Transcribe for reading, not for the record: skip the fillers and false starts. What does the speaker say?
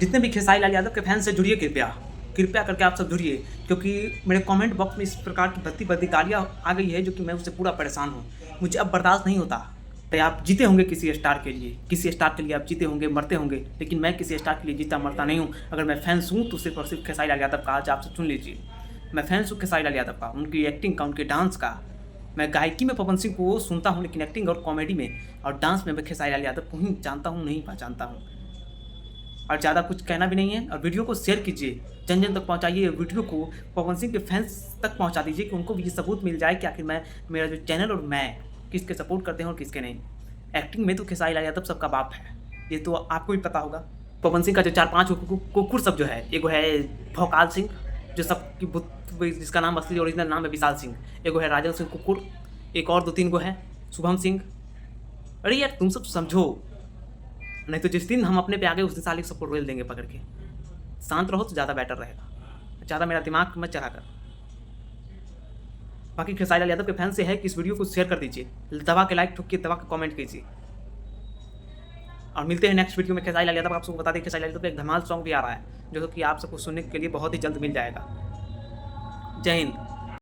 जितने भी खेसारी लाल यादव के फैन से जुड़िए, कृपया कृपया करके आप सब जुड़िए, क्योंकि मेरे कमेंट बॉक्स में इस प्रकार की भद्दी भद्दी गालियाँ आ गई है जो कि मैं उससे पूरा परेशान हूँ। मुझे अब बर्दाश्त नहीं होता। तो आप जीते होंगे किसी स्टार के लिए, किसी स्टार के लिए आप जीते होंगे, मरते होंगे, लेकिन मैं किसी स्टार के लिए जीता मरता नहीं हूँ। अगर मैं फैंस हूँ तो सिर्फ और सिर्फ खेसारी लाल यादव का। आज आप सब सुन लीजिए, मैं फैंस हूँ खेसारी लाल यादव का, उनकी एक्टिंग का, उनके डांस का। मैं गायकी में पवन सिंह को सुनता हूँ, लेकिन एक्टिंग और कॉमेडी में और डांस में मैं खेसारी लाल यादव को ही जानता हूँ, नहीं पहचानता हूँ। और ज़्यादा कुछ कहना भी नहीं है। और वीडियो को शेयर कीजिए, जन जन तक पहुँचाइए वीडियो को, पवन सिंह के फैंस तक पहुँचा दीजिए कि उनको भी ये सबूत मिल जाए कि आखिर मेरा जो चैनल और मैं किसके सपोर्ट करते हैं और किसके नहीं। एक्टिंग में तो खेसारी लाल यादव सबका बाप है, ये तो आपको भी पता होगा। पवन सिंह का जो 4-5 कुकुर सब जो है, एगो है भौकाल सिंह, जो सबकी जिसका नाम असली ओरिजिनल नाम है विशाल सिंह, एगो है राजन सिंह कुकुर, एक और 2-3 गो है शुभम सिंह। अरे यार तुम सब समझो, नहीं तो जिस दिन हम अपने पे आ गए उस दिन साले सबको रोल देंगे पकड़ के। शांत रहो तो ज़्यादा बेटर रहेगा, ज़्यादा मेरा दिमाग मत चला कर। बाकी खेसारी लाल यादव के फैन से है कि इस वीडियो को शेयर कर दीजिए, दबा के लाइक ठोकिए, दबा के कमेंट कीजिए। और मिलते हैं नेक्स्ट वीडियो में। खेसारी लाल यादव आप सबको बता दें, खेसारी लाल यादव का एक धमाल सॉन्ग भी आ रहा है जो कि आप सबको सुनने के लिए बहुत ही जल्द मिल जाएगा। जय हिंद।